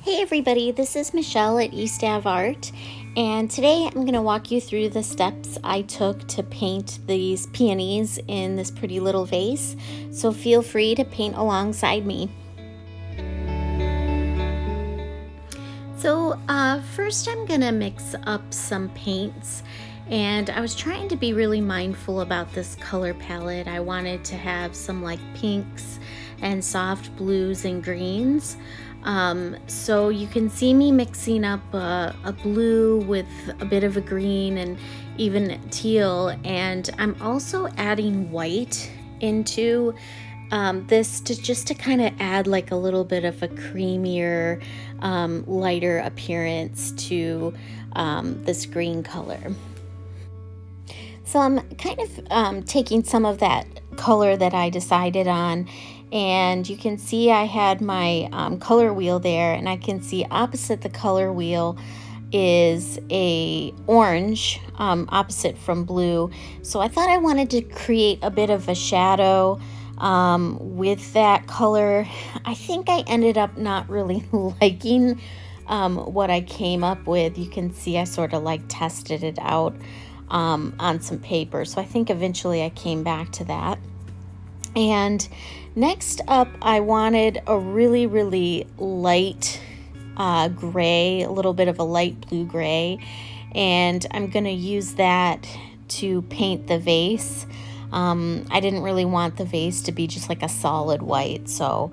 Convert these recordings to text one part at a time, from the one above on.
Hey everybody, this is Michelle at East Ave Art, and today I'm going to walk you through the steps I took to paint these peonies in this pretty little vase, so feel free to paint alongside me. So first I'm going to mix up some paints, and I was trying to be really mindful about this color palette. I wanted to have some like pinks and soft blues and greens. So you can see me mixing up a blue with a bit of a green and even teal, and I'm also adding white into this to kind of add like a little bit of a creamier, lighter appearance to this green color. So I'm kind of taking some of that color that I decided on, and you can see I had my color wheel there, and I can see opposite the color wheel is a orange, opposite from blue. So I thought I wanted to create a bit of a shadow with that color. I think I ended up not really liking what I came up with. You can see I sort of like tested it out on some paper. So I think eventually I came back to that. And next up, I wanted a really light gray, a little bit of a light blue gray, and I'm going to use that to paint the vase. I didn't really want the vase to be just like a solid white, so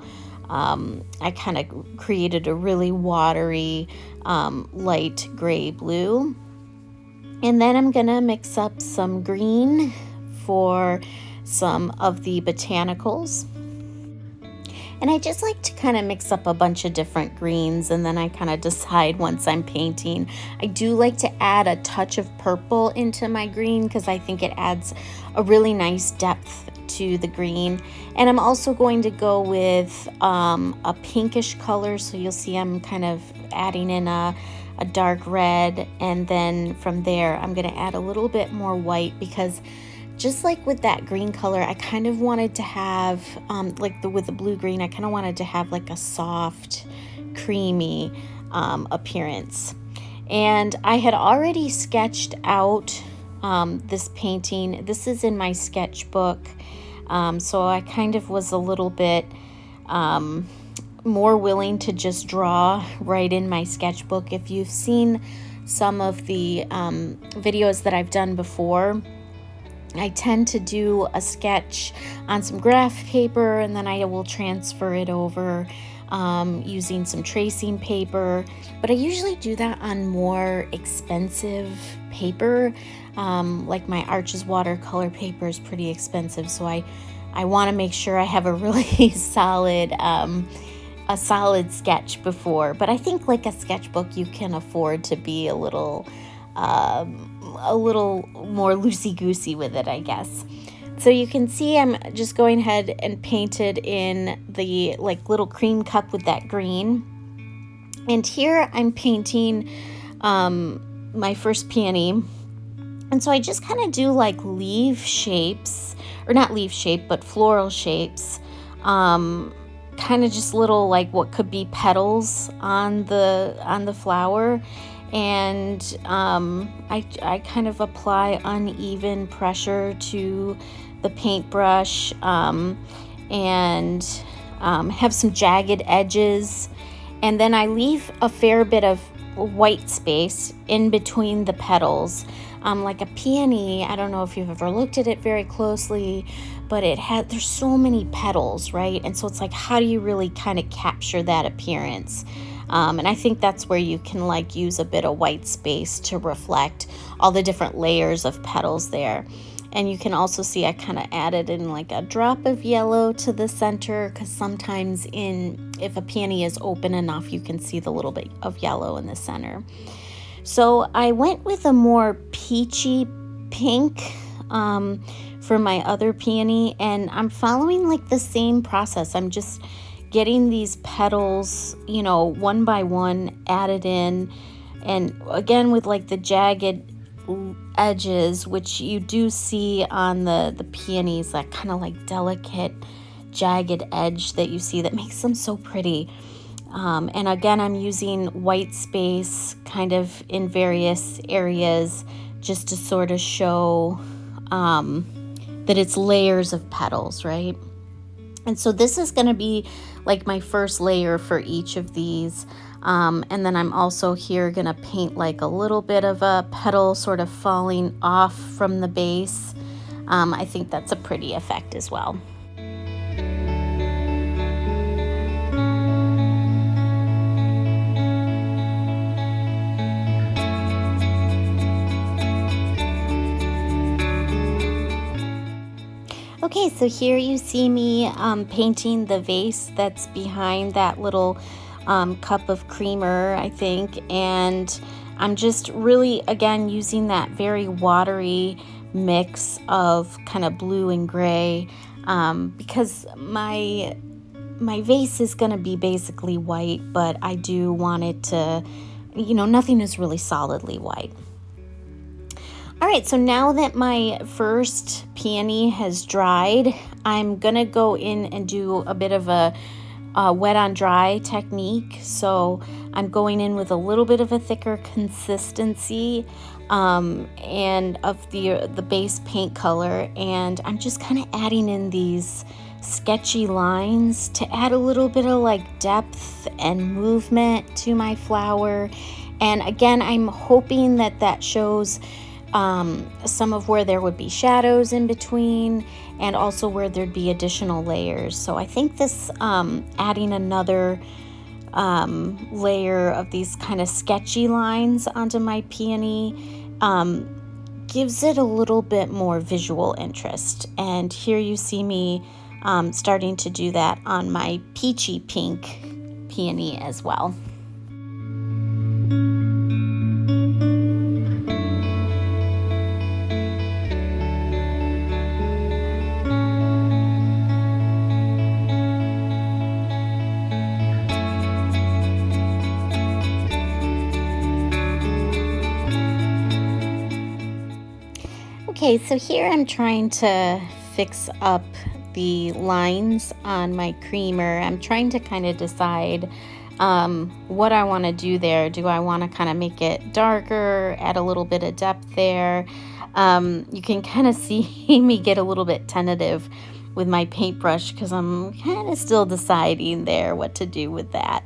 I kind of created a really watery light gray blue. And then I'm going to mix up some green for some of the botanicals. And I just like to kind of mix up a bunch of different greens, and then I kind of decide once I'm painting. I do like to add a touch of purple into my green because I think it adds a really nice depth to the green. And I'm also going to go with a pinkish color, so you'll see I'm kind of adding in a dark red, and then from there I'm going to add a little bit more white, because just like with that green color, I kind of wanted to have, with the blue-green, I kind of wanted to have like a soft, creamy appearance. And I had already sketched out this painting. This is in my sketchbook, so I kind of was a little bit more willing to just draw right in my sketchbook. If you've seen some of the videos that I've done before, I tend to do a sketch on some graph paper, and then I will transfer it over using some tracing paper. But I usually do that on more expensive paper. Like my Etchr watercolor paper is pretty expensive, so I want to make sure I have a really solid sketch before. But I think like a sketchbook, you can afford to be a little more loosey-goosey with it, I guess. So you can see I'm just going ahead and painted in the like little cream cup with that green. And here I'm painting my first peony. And so I just kind of do like leaf shapes, or not leaf shape, but floral shapes. Kind of just little like what could be petals on the flower. And I kind of apply uneven pressure to the paintbrush, and have some jagged edges, and then I leave a fair bit of white space in between the petals. Like a peony, I don't know if you've ever looked at it very closely, but there's so many petals, right? And so it's like, how do you really kind of capture that appearance? And I think that's where you can like use a bit of white space to reflect all the different layers of petals there. And you can also see I kind of added in like a drop of yellow to the center, because sometimes if a peony is open enough, you can see the little bit of yellow in the center. So I went with a more peachy pink for my other peony, and I'm following like the same process. I'm just getting these petals, one by one added in, and again with like the jagged edges, which you do see on the peonies, that kind of like delicate jagged edge that you see that makes them so pretty. And again, I'm using white space kind of in various areas just to sort of show that it's layers of petals, right? And so this is going to be like my first layer for each of these. And then I'm also here going to paint like a little bit of a petal sort of falling off from the base. I think that's a pretty effect as well. Okay, so here you see me painting the vase that's behind that little cup of creamer, I think. And I'm just really, again, using that very watery mix of kind of blue and gray because my vase is going to be basically white, but I do want it to, nothing is really solidly white. All right, so now that my first peony has dried, I'm gonna go in and do a bit of a wet on dry technique. So I'm going in with a little bit of a thicker consistency and of the base paint color, and I'm just kind of adding in these sketchy lines to add a little bit of like depth and movement to my flower. And again, I'm hoping that shows some of where there would be shadows in between and also where there'd be additional layers. So I think this adding another layer of these kind of sketchy lines onto my peony gives it a little bit more visual interest. And here you see me starting to do that on my peachy pink peony as well. Okay, so here I'm trying to fix up the lines on my creamer. I'm trying to kind of decide what I want to do there. Do I want to kind of make it darker, add a little bit of depth there? You can kind of see me get a little bit tentative with my paintbrush because I'm kind of still deciding there what to do with that.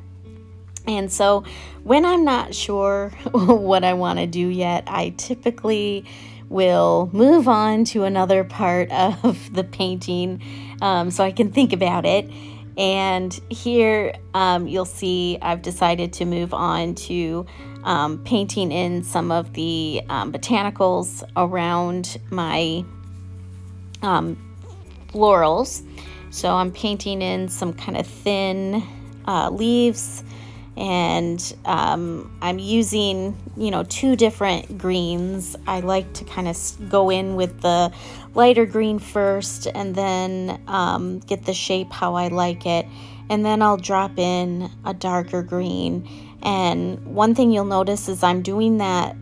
And so when I'm not sure what I want to do yet, I typically will move on to another part of the painting so I can think about it. And here you'll see I've decided to move on to painting in some of the botanicals around my florals. So I'm painting in some kind of thin leaves, and I'm using, two different greens. I like to kind of go in with the lighter green first and then get the shape how I like it. And then I'll drop in a darker green. And one thing you'll notice is I'm doing that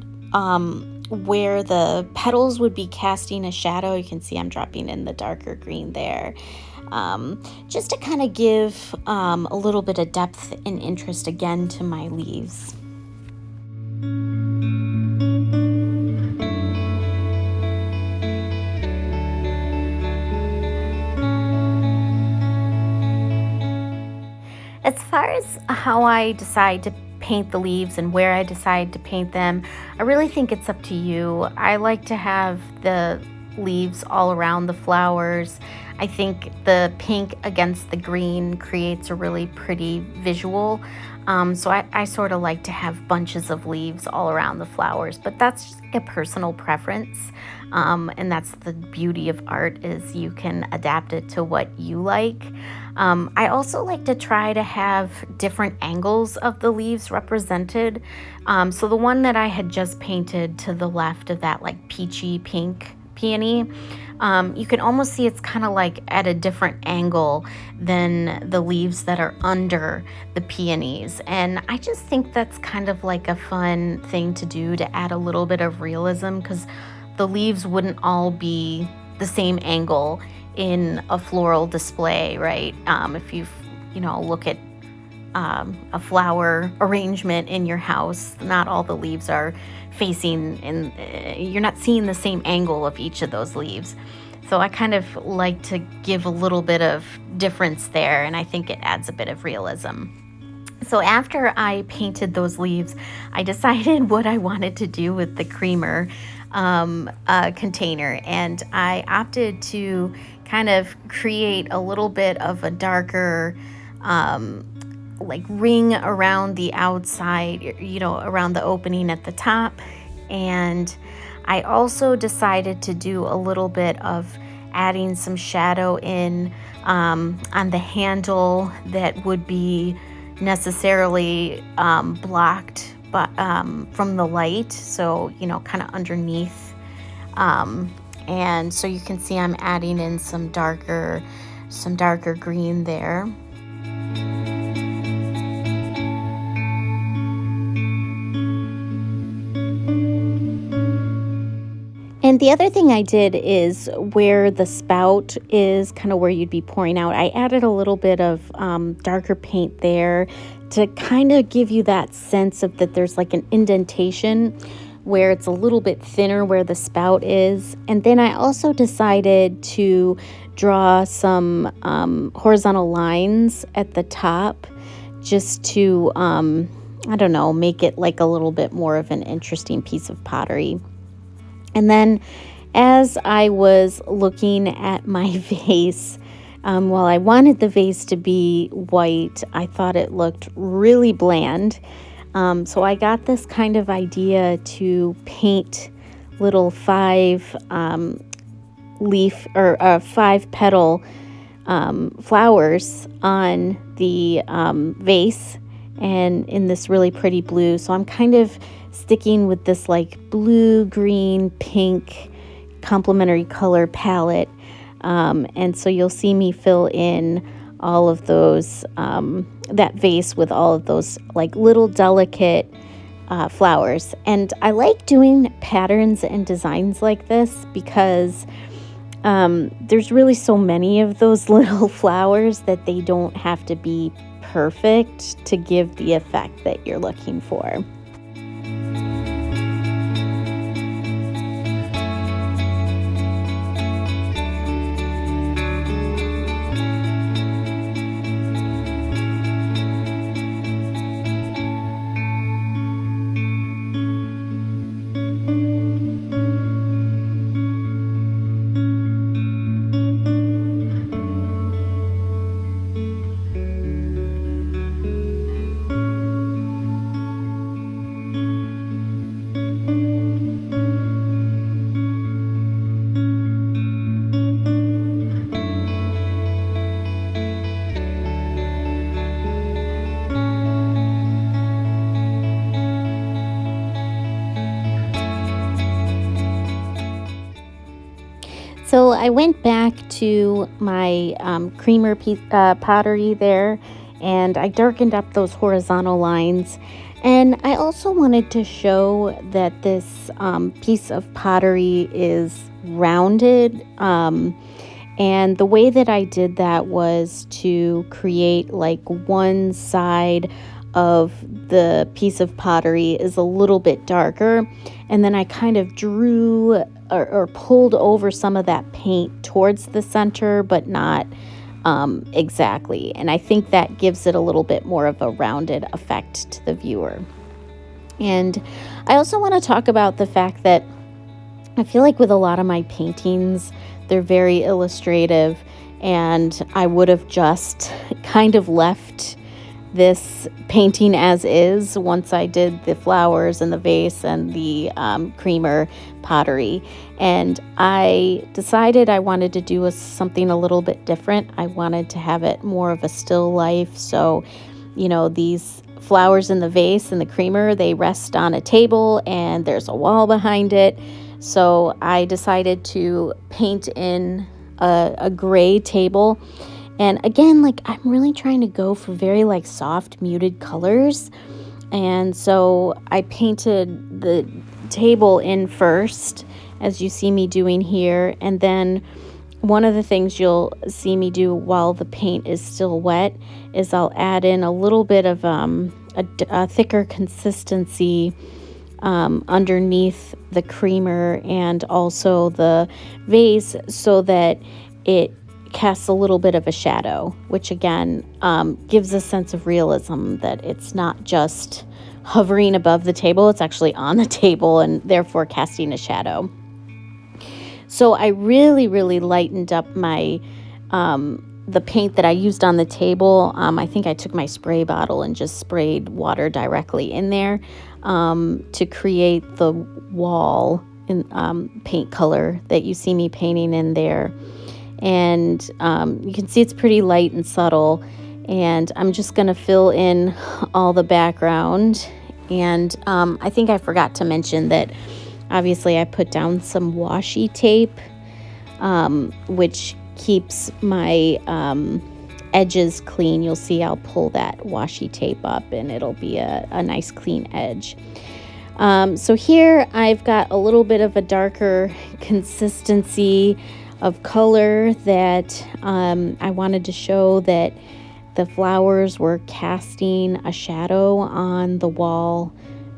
where the petals would be casting a shadow. You can see I'm dropping in the darker green there. Just to kind of give a little bit of depth and interest again to my leaves. As far as how I decide to paint the leaves and where I decide to paint them, I really think it's up to you. I like to have the leaves all around the flowers. I think the pink against the green creates a really pretty visual. So I sort of like to have bunches of leaves all around the flowers, but that's just a personal preference. And that's the beauty of art, is you can adapt it to what you like. I also like to try to have different angles of the leaves represented. So the one that I had just painted to the left of that like peachy pink peony, you can almost see it's kind of like at a different angle than the leaves that are under the peonies. And I just think that's kind of like a fun thing to do to add a little bit of realism, because the leaves wouldn't all be the same angle in a floral display, right? If you look at a flower arrangement in your house. Not all the leaves are facing, and you're not seeing the same angle of each of those leaves. So I kind of like to give a little bit of difference there, and I think it adds a bit of realism. So after I painted those leaves, I decided what I wanted to do with the creamer container, and I opted to kind of create a little bit of a darker like ring around the outside, around the opening at the top. And I also decided to do a little bit of adding some shadow in on the handle that would be necessarily blocked from the light, so kind of underneath, and so you can see I'm adding in some darker green there. And the other thing I did is where the spout is kind of where you'd be pouring out, I added a little bit of darker paint there to kind of give you that sense of that there's like an indentation where it's a little bit thinner where the spout is. And then I also decided to draw some horizontal lines at the top just to, I don't know, make it like a little bit more of an interesting piece of pottery. And then as I was looking at my vase, while I wanted the vase to be white, I thought it looked really bland. So I got this kind of idea to paint little 5 leaf or 5 petal flowers on the vase, and in this really pretty blue. So I'm kind of sticking with this like blue, green, pink complementary color palette. And so you'll see me fill in all of those, that vase with all of those like little delicate flowers. And I like doing patterns and designs like this because there's really so many of those little flowers that they don't have to be perfect to give the effect that you're looking for. So I went back to my creamer pottery there, and I darkened up those horizontal lines. And I also wanted to show that this piece of pottery is rounded. And the way that I did that was to create like one side of the piece of pottery is a little bit darker, and then I kind of drew or pulled over some of that paint towards the center, but not exactly. And I think that gives it a little bit more of a rounded effect to the viewer. And I also want to talk about the fact that I feel like with a lot of my paintings, they're very illustrative, and I would have just kind of left this painting as is once I did the flowers and the vase and the creamer pottery. And I decided I wanted to do something a little bit different. I wanted to have it more of a still life. So, these flowers in the vase and the creamer, they rest on a table and there's a wall behind it. So I decided to paint in a gray table. And again, like I'm really trying to go for very like soft muted colors. And so I painted the table in first, as you see me doing here. And then one of the things you'll see me do while the paint is still wet is I'll add in a little bit of a thicker consistency underneath the creamer and also the vase so that it casts a little bit of a shadow, which again gives a sense of realism that it's not just hovering above the table, it's actually on the table and therefore casting a shadow. So I really lightened up my the paint that I used on the table. I think I took my spray bottle and just sprayed water directly in there to create the wall in paint color that you see me painting in there. And you can see it's pretty light and subtle. And I'm just going to fill in all the background. And I think I forgot to mention that obviously I put down some washi tape, which keeps my edges clean. You'll see I'll pull that washi tape up and it'll be a nice clean edge. So here I've got a little bit of a darker consistency of color that I wanted to show that the flowers were casting a shadow on the wall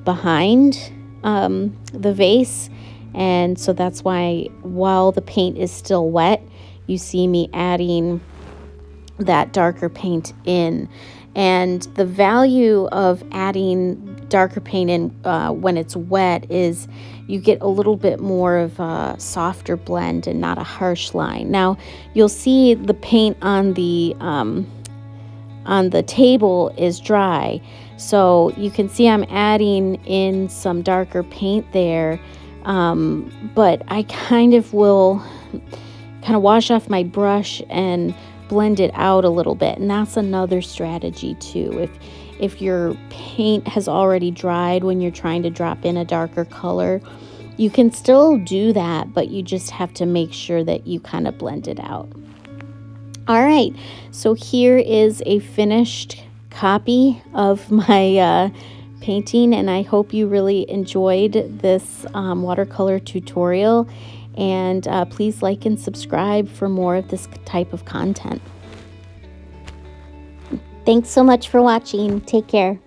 behind the vase. And so that's why while the paint is still wet, you see me adding that darker paint in. And the value of adding darker paint in when it's wet is you get a little bit more of a softer blend and not a harsh line. Now you'll see the paint on the table is dry, so you can see I'm adding in some darker paint there, but I kind of wash off my brush and blend it out a little bit. And that's another strategy too. If your paint has already dried when you're trying to drop in a darker color, you can still do that, but you just have to make sure that you kind of blend it out. All right, so here is a finished copy of my painting, and I hope you really enjoyed this watercolor tutorial. And please like and subscribe for more of this type of content. Thanks so much for watching. Take care.